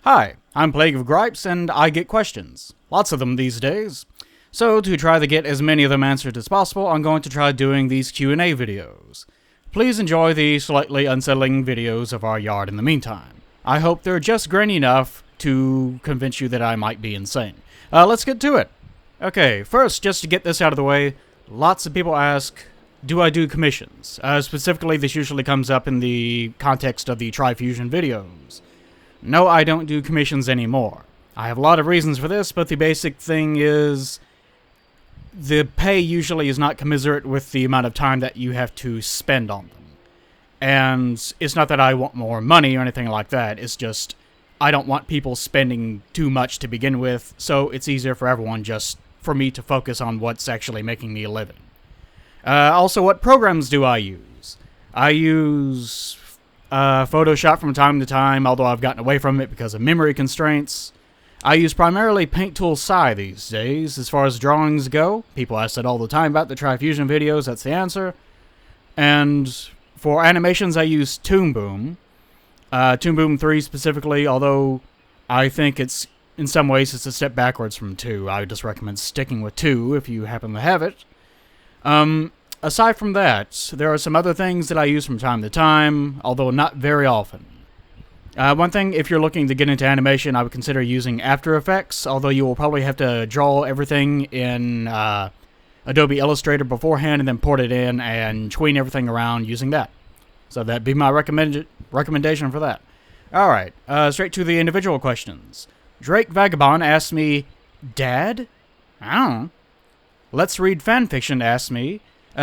Hi, I'm Plague of Gripes, and I get questions. Lots of them these days. So, to try to get as many of them answered as possible, I'm going to try doing these Q&A videos. Please enjoy the slightly unsettling videos of our yard in the meantime. I hope they're just grainy enough to convince you that I might be insane. Let's get to it. Okay, first, just to get this out of the way, lots of people ask, do I do commissions? Specifically, this usually comes up in the context of the Trifusion videos. No, I don't do commissions anymore. I have a lot of reasons for this, but the basic thing is the pay usually is not commensurate with the amount of time that you have to spend on them. And it's not that I want more money or anything like that, it's just I don't want people spending too much to begin with, so it's easier for everyone just for me to focus on what's actually making me a living. Also, what programs do I use? I use Photoshop from time to time, although I've gotten away from it because of memory constraints. I use primarily Paint Tool Sci these days. As far as drawings go, people ask that all the time about the Trifusion videos, that's the answer. And for animations, I use Toon Boom. Toon Boom 3 specifically, although I think it's, in some ways, it's a step backwards from 2. I would just recommend sticking with 2 if you happen to have it. Aside from that, there are some other things that I use from time to time, although not very often. One thing, if you're looking to get into animation, I would consider using After Effects, although you will probably have to draw everything in Adobe Illustrator beforehand and then port it in and tween everything around using that. So that'd be my recommendation for that. Alright, straight to the individual questions. Drake Vagabond asked me, Dad? I don't know. Let's Read Fanfiction asked me,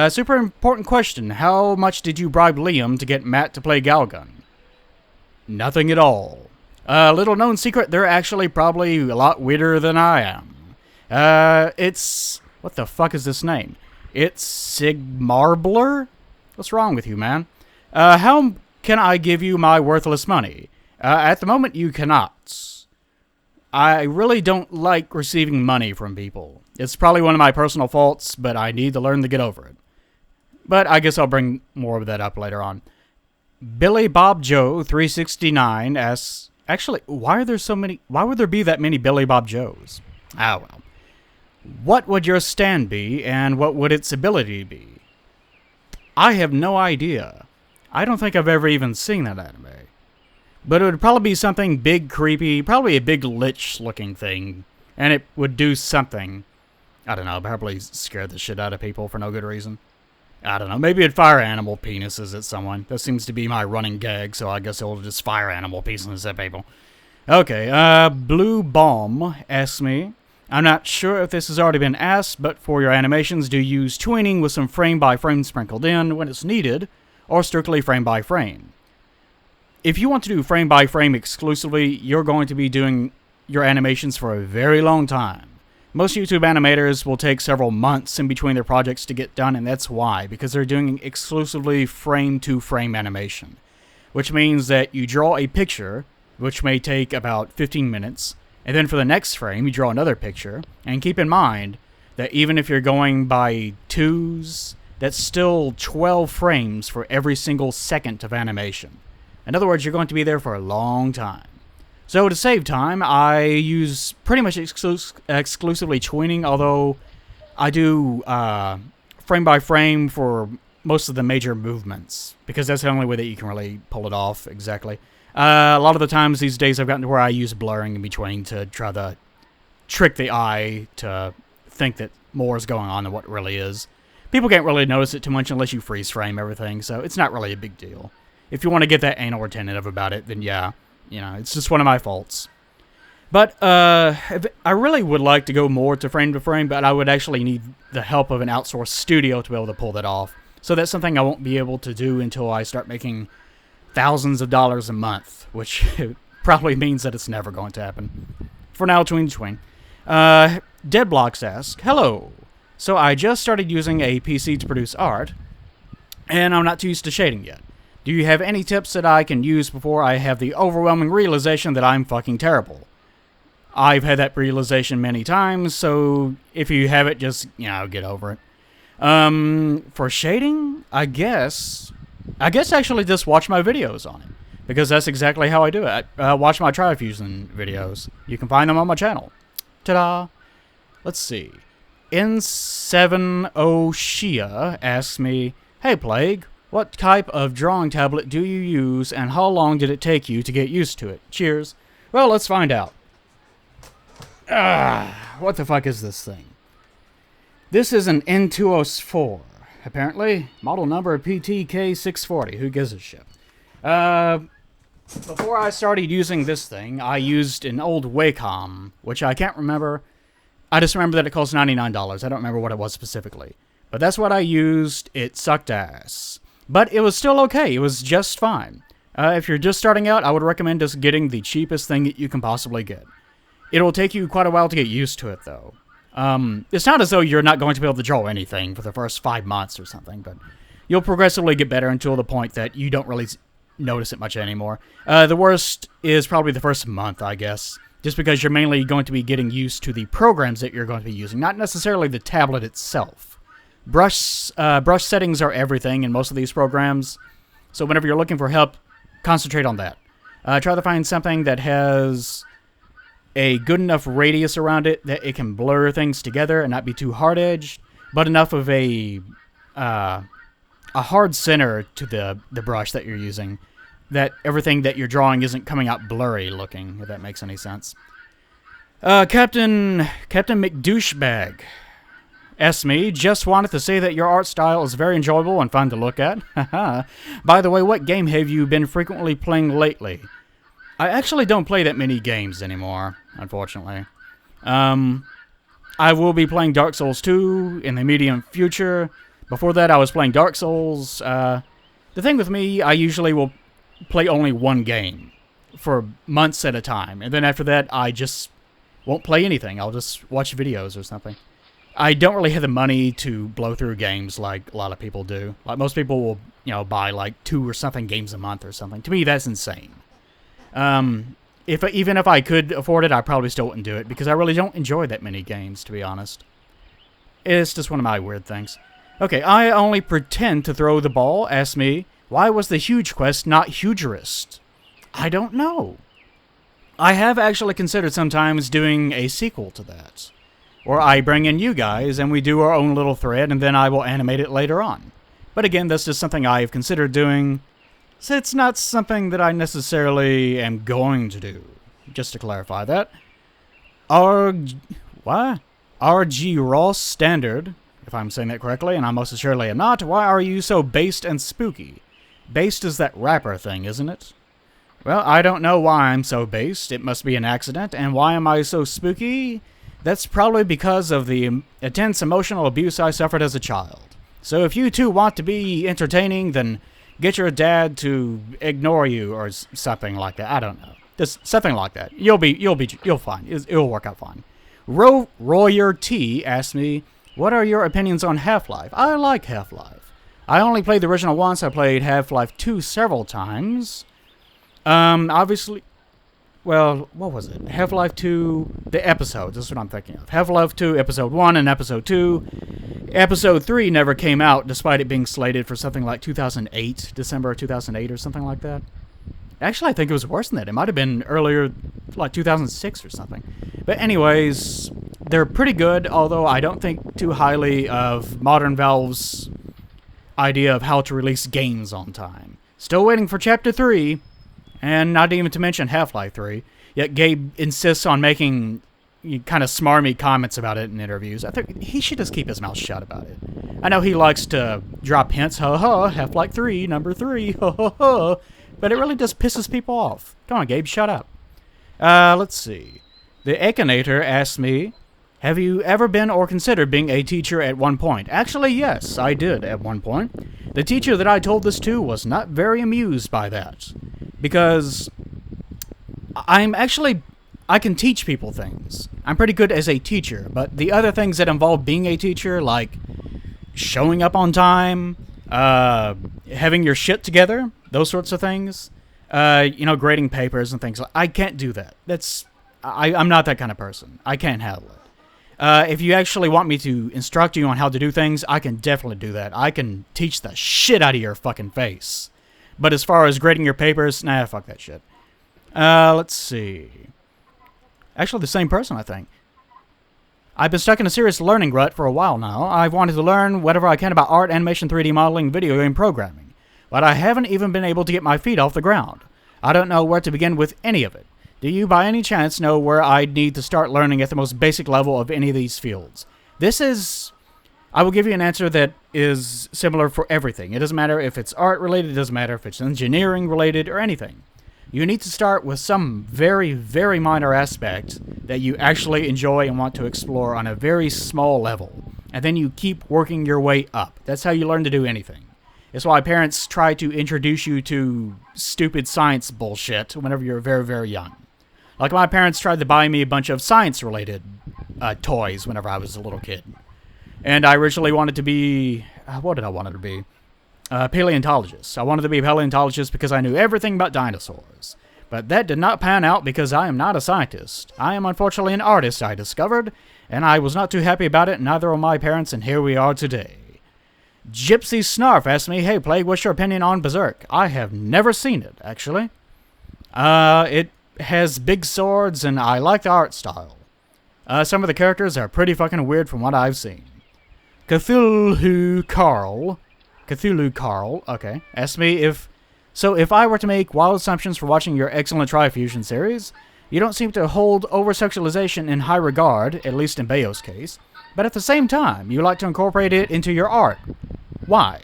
super important question, how much did you bribe Liam to get Matt to play Galgun? Nothing at all. Little known secret, they're actually probably a lot weirder than I am. It's... what the fuck is this name? It's Sigmar Blur? What's wrong with you, man? How can I give you my worthless money? At the moment, you cannot. I really don't like receiving money from people. It's probably one of my personal faults, but I need to learn to get over it. But I guess I'll bring more of that up later on. Billy Bob Joe 369 asks, actually, why would there be that many Billy Bob Joes? Ah, well. What would your stand be, and what would its ability be? I have no idea. I don't think I've ever even seen that anime. But it would probably be something big, creepy, probably a big lich-looking thing. And it would do something. I don't know, probably scare the shit out of people for no good reason. I don't know, maybe it'd fire animal penises at someone. That seems to be my running gag, so I guess it'll just fire animal penises at people. Okay, Blue Bomb asks me, I'm not sure if this has already been asked, but for your animations, do you use tweening with some frame-by-frame sprinkled in when it's needed, or strictly frame-by-frame? If you want to do frame-by-frame exclusively, you're going to be doing your animations for a very long time. Most YouTube animators will take several months in between their projects to get done, and that's why, because they're doing exclusively frame-to-frame animation. Which means that you draw a picture, which may take about 15 minutes, and then for the next frame, you draw another picture, and keep in mind that even if you're going by twos, that's still 12 frames for every single second of animation. In other words, you're going to be there for a long time. So to save time, I use pretty much exclusively tweening, although I do frame by frame for most of the major movements, because that's the only way that you can really pull it off exactly. A lot of the times these days I've gotten to where I use blurring in between to try to trick the eye to think that more is going on than what really is. People can't really notice it too much unless you freeze frame everything, so it's not really a big deal. If you want to get that anal retentive about it, then yeah. You know, it's just one of my faults. But, I really would like to go more to frame, but I would actually need the help of an outsourced studio to be able to pull that off. So that's something I won't be able to do until I start making thousands of dollars a month, which probably means that it's never going to happen. For now, tween. Deadblocks asks, hello. So I just started using a PC to produce art, and I'm not too used to shading yet. Do you have any tips that I can use before I have the overwhelming realization that I'm fucking terrible? I've had that realization many times, so if you have it, just, get over it. For shading, I guess actually just watch my videos on it. because that's exactly how I do it. Watch my Trifusion videos. You can find them on my channel. Ta-da! Let's see. N7 Oshia asks me, "Hey Plague, what type of drawing tablet do you use, and how long did it take you to get used to it? Cheers." Well, let's find out. What the fuck is this thing? This is an N204, apparently. Model number PTK640. Who gives a shit? Before I started using this thing, I used an old Wacom, which I can't remember. I just remember that it cost $99. I don't remember what it was specifically. But that's what I used. It sucked ass. But it was still okay. It was just fine. If you're just starting out, I would recommend just getting the cheapest thing that you can possibly get. It'll take you quite a while to get used to it, though. It's not as though you're not going to be able to draw anything for the first 5 months or something, but you'll progressively get better until the point that you don't really notice it much anymore. The worst is probably the first month, I guess, just because you're mainly going to be getting used to the programs that you're going to be using, not necessarily the tablet itself. Brush settings are everything in most of these programs, so whenever you're looking for help, concentrate on that. Try to find something that has a good enough radius around it that it can blur things together and not be too hard-edged, but enough of a hard center to the brush that you're using, that everything that you're drawing isn't coming out blurry looking, if that makes any sense. Captain McDouchebag asked me, "Just wanted to say that your art style is very enjoyable and fun to look at. By the way, what game have you been frequently playing lately?" I actually don't play that many games anymore, unfortunately. I will be playing Dark Souls 2 in the immediate future. Before that, I was playing Dark Souls. The thing with me, I usually will play only one game for months at a time. And then after that, I just won't play anything. I'll just watch videos or something. I don't really have the money to blow through games like a lot of people do. Like most people will, buy like 2 or something games a month or something. To me, that's insane. Even if I could afford it, I probably still wouldn't do it because I really don't enjoy that many games, to be honest. It's just one of my weird things. Okay, I only pretend to throw the ball. Ask me, why was the Huge Quest not Hugerist? I don't know. I have actually considered sometimes doing a sequel to that. Or I bring in you guys and we do our own little thread and then I will animate it later on. But again, that's just something I've considered doing. So it's not something that I necessarily am going to do. Just to clarify that. RG Ross Standard, if I'm saying that correctly, and I most assuredly am not, why are you so based and spooky? Based is that rapper thing, isn't it? Well, I don't know why I'm so based. It must be an accident. And why am I so spooky? That's probably because of the intense emotional abuse I suffered as a child. So if you two want to be entertaining, then get your dad to ignore you or something like that. I don't know. Just something like that. You'll fine. It'll work out fine. Royer T asked me, "What are your opinions on Half-Life?" I like Half-Life. I only played the original once. I played Half-Life 2 several times. Obviously, well, what was it? Half-Life 2, the episodes. That's what I'm thinking of. Half-Life 2, Episode 1 and Episode 2. Episode 3 never came out, despite it being slated for something like 2008, December 2008 or something like that. Actually, I think it was worse than that. It might have been earlier, like 2006 or something. But anyways, they're pretty good, although I don't think too highly of Modern Valve's idea of how to release games on time. Still waiting for Chapter 3, and not even to mention Half-Life 3, yet Gabe insists on making kind of smarmy comments about it in interviews. I think he should just keep his mouth shut about it. I know he likes to drop hints, Half-Life 3, number 3, but it really just pisses people off. Come on, Gabe, shut up. Let's see. The Akinator asked me, "Have you ever been or considered being a teacher at one point?" Actually, yes, I did at one point. The teacher that I told this to was not very amused by that, because I can teach people things. I'm pretty good as a teacher, but the other things that involve being a teacher, like showing up on time, having your shit together, those sorts of things, grading papers and things, I can't do that. I'm not that kind of person. I can't handle it. If you actually want me to instruct you on how to do things, I can definitely do that. I can teach the shit out of your fucking face. But as far as grading your papers, nah, fuck that shit. Let's see. Actually, the same person, I think. I've been stuck in a serious learning rut for a while now. I've wanted to learn whatever I can about art, animation, 3D modeling, video game programming. But I haven't even been able to get my feet off the ground. I don't know where to begin with any of it. Do you by any chance know where I'd need to start learning at the most basic level of any of these fields? I will give you an answer that is similar for everything. It doesn't matter if it's art related, it doesn't matter if it's engineering related or anything. You need to start with some very, very minor aspect that you actually enjoy and want to explore on a very small level. And then you keep working your way up. That's how you learn to do anything. It's why parents try to introduce you to stupid science bullshit whenever you're very, very young. Like my parents tried to buy me a bunch of science-related toys whenever I was a little kid. And I originally wanted to be... what did I want to be? Paleontologist. I wanted to be a paleontologist because I knew everything about dinosaurs. But that did not pan out because I am not a scientist. I am unfortunately an artist, I discovered, and I was not too happy about it, neither were my parents, and here we are today. Gypsy Snarf asked me, hey Plague, what's your opinion on Berserk? I have never seen it, actually. It has big swords, and I like the art style. Some of the characters are pretty fucking weird from what I've seen. Cthulhu Carl, okay, asked me if I were to make wild assumptions for watching your excellent Trifusion series, you don't seem to hold over-sexualization in high regard, at least in Bayo's case, but at the same time, you like to incorporate it into your art. Why?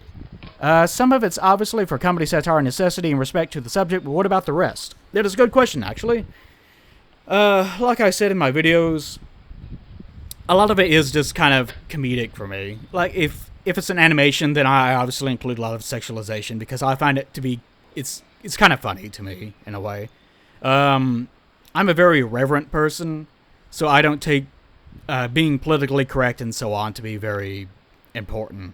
Some of it's obviously for comedy, satire, and necessity in respect to the subject, but what about the rest? That is a good question, actually. Like I said in my videos, a lot of it is just kind of comedic for me. Like, if it's an animation, then I obviously include a lot of sexualization, because I find it to be, it's kind of funny to me, in a way. I'm a very irreverent person, so I don't take being politically correct and so on to be very important.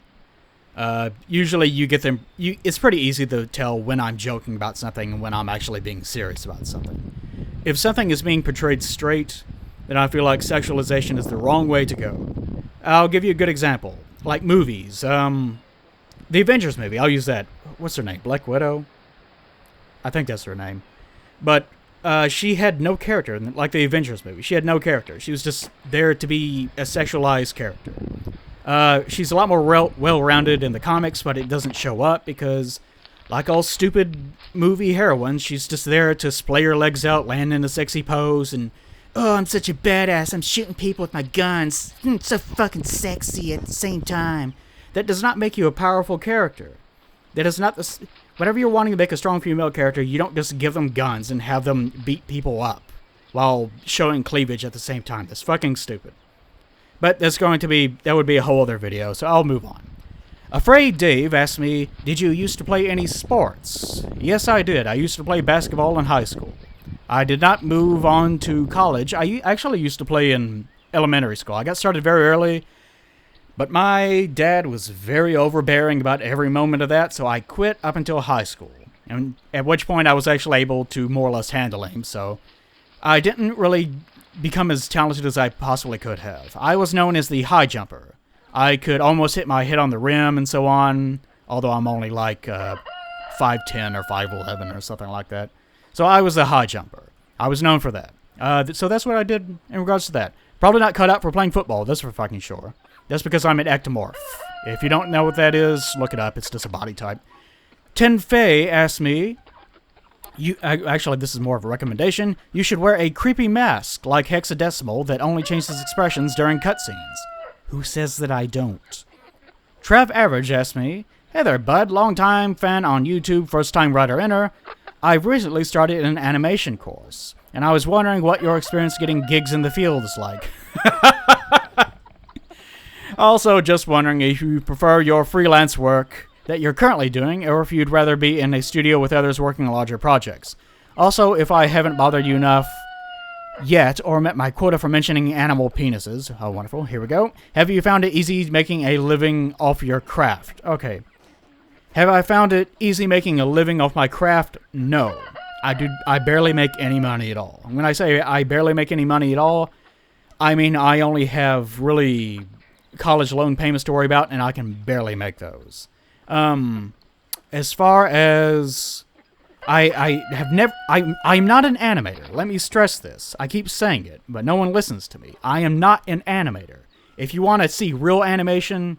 Usually you get them, it's pretty easy to tell when I'm joking about something and when I'm actually being serious about something. If something is being portrayed straight, then I feel like sexualization is the wrong way to go. I'll give you a good example. Like movies. The Avengers movie, I'll use that. What's her name? Black Widow? I think that's her name. But she had no character, like the Avengers movie. She had no character. She was just there to be a sexualized character. She's a lot more well-rounded in the comics, but it doesn't show up because, like all stupid movie heroines, she's just there to splay her legs out, land in a sexy pose, and, oh, I'm such a badass, I'm shooting people with my guns, so fucking sexy at the same time. That does not make you a powerful character. That is not the... Whenever you're wanting to make a strong female character, you don't just give them guns and have them beat people up while showing cleavage at the same time. That's fucking stupid. But that would be a whole other video, so I'll move on. Afraid Dave asked me, did you used to play any sports? Yes, I did. I used to play basketball in high school. I did not move on to college. I actually used to play in elementary school. I got started very early, but my dad was very overbearing about every moment of that, so I quit up until high school. And at which point I was actually able to more or less handle him, so I didn't really become as talented as I possibly could have. I was known as the high jumper. I could almost hit my head on the rim and so on, although I'm only like 5'10 or 5'11 or something like that. So I was the high jumper. I was known for that. So that's what I did in regards to that. Probably not cut out for playing football, that's for fucking sure. That's because I'm an ectomorph. If you don't know what that is, look it up. It's just a body type. Tenfei asked me, actually, this is more of a recommendation. You should wear a creepy mask like Hexadecimal that only changes expressions during cutscenes. Who says that I don't? Trav Average asked me, hey there, bud. Long-time fan on YouTube, first-time writer-inner. I've recently started an animation course, and I was wondering what your experience getting gigs in the field is like. Also, just wondering if you prefer your freelance work that you're currently doing, or if you'd rather be in a studio with others working on larger projects. Also, if I haven't bothered you enough yet, or met my quota for mentioning animal penises. Oh, wonderful. Here we go. Have you found it easy making a living off your craft? Okay. Have I found it easy making a living off my craft? No. I barely make any money at all. When I say I barely make any money at all, I mean I only have really college loan payments to worry about, and I can barely make those. as far as I'm not an animator. Let me stress this. I keep saying it, but no one listens to me. I am not an animator. If you want to see real animation,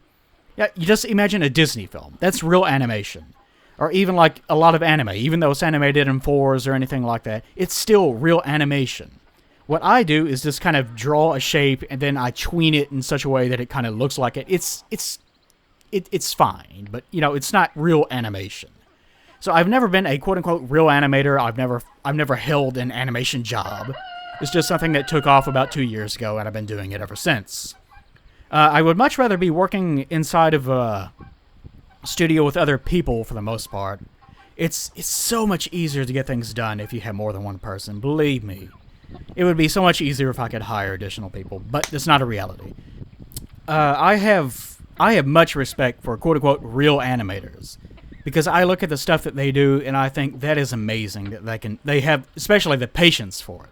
yeah, you just imagine a Disney film. That's real animation. Or even like a lot of anime, even though it's animated in 4s or anything like that, it's still real animation. What I do is just kind of draw a shape and then I tween it in such a way that it kind of looks like it. It's fine, but you know, it's not real animation. So I've never been a quote-unquote real animator. I've never held an animation job. It's just something that took off about 2 years ago, and I've been doing it ever since. I would much rather be working inside of a studio with other people for the most part. It's so much easier to get things done if you have more than one person. Believe me, it would be so much easier if I could hire additional people, but it's not a reality. I have much respect for quote-unquote real animators. Because I look at the stuff that they do, and I think that is amazing that they have, especially the patience for it.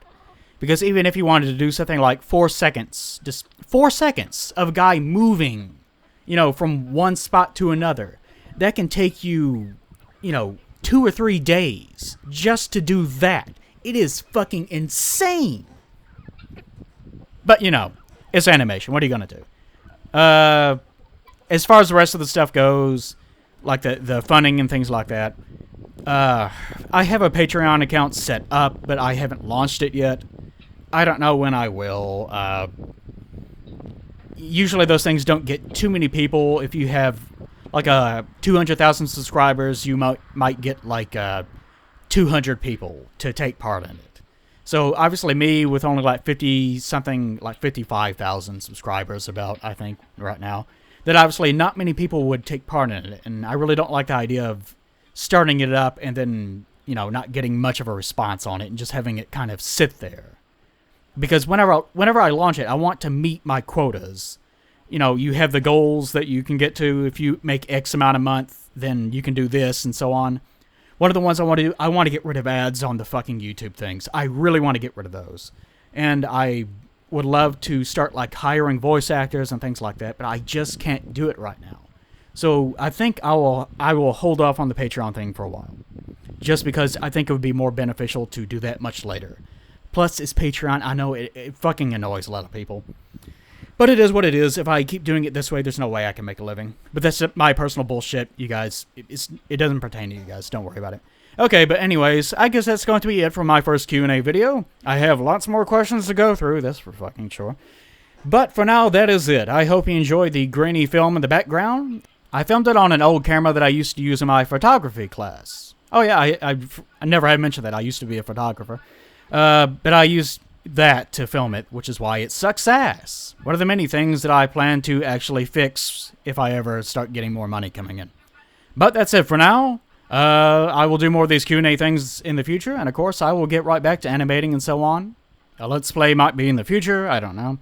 Because even if you wanted to do something like 4 seconds, just 4 seconds of a guy moving, you know, from one spot to another, that can take you, you know, 2 or 3 days just to do that. It is fucking insane. But, you know, it's animation. What are you going to do? As far as the rest of the stuff goes, like the funding and things like that, I have a Patreon account set up, but I haven't launched it yet. I don't know when I will. Usually those things don't get too many people. If you have like 200,000 subscribers, you might get like 200 people to take part in it. So obviously me with only like 50-something, like 55,000 subscribers about, I think, right now, that obviously not many people would take part in it, and I really don't like the idea of starting it up and then, you know, not getting much of a response on it and just having it kind of sit there. Because whenever I launch it, I want to meet my quotas. You know, you have the goals that you can get to. If you make X amount a month, then you can do this and so on. One of the ones I want to do, I want to get rid of ads on the fucking YouTube things. I really want to get rid of those. And I would love to start like hiring voice actors and things like that, but I just can't do it right now. So I think I will hold off on the Patreon thing for a while, just because I think it would be more beneficial to do that much later. Plus, it's Patreon. I know it fucking annoys a lot of people, but it is what it is. If I keep doing it this way, there's no way I can make a living. But that's my personal bullshit, you guys. It doesn't pertain to you guys. Don't worry about it. Okay, but anyways, I guess that's going to be it for my first Q&A video. I have lots more questions to go through, that's for fucking sure. But for now, that is it. I hope you enjoyed the grainy film in the background. I filmed it on an old camera that I used to use in my photography class. Oh yeah, I never had mentioned that. I used to be a photographer. But I used that to film it, which is why it sucks ass. One of the many things that I plan to actually fix if I ever start getting more money coming in. But that's it for now. I will do more of these Q&A things in the future, and of course I will get right back to animating and so on. A Let's Play might be in the future, I don't know.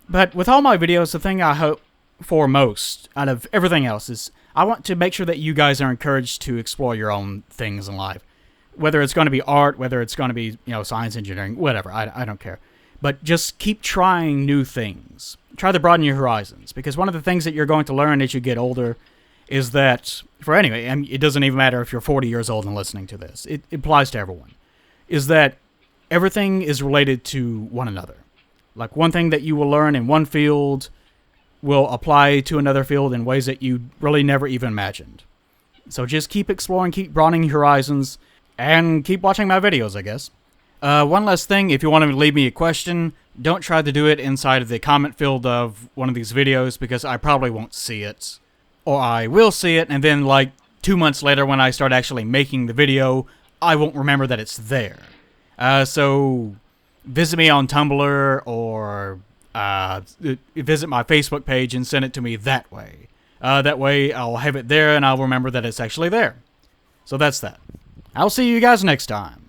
But with all my videos, the thing I hope for most out of everything else is I want to make sure that you guys are encouraged to explore your own things in life. Whether it's going to be art, whether it's going to be, you know, science, engineering, whatever, I don't care. But just keep trying new things. Try to broaden your horizons, because one of the things that you're going to learn as you get older is that, for anyway, I mean, it doesn't even matter if you're 40 years old and listening to this. It applies to everyone. Is that everything is related to one another. Like one thing that you will learn in one field will apply to another field in ways that you really never even imagined. So just keep exploring, keep broadening your horizons, and keep watching my videos, I guess. One last thing, if you want to leave me a question, don't try to do it inside of the comment field of one of these videos, because I probably won't see it. Or I will see it, and then like 2 months later when I start actually making the video, I won't remember that it's there. So visit me on Tumblr, or visit my Facebook page and send it to me that way. That way I'll have it there and I'll remember that it's actually there. So that's that. I'll see you guys next time.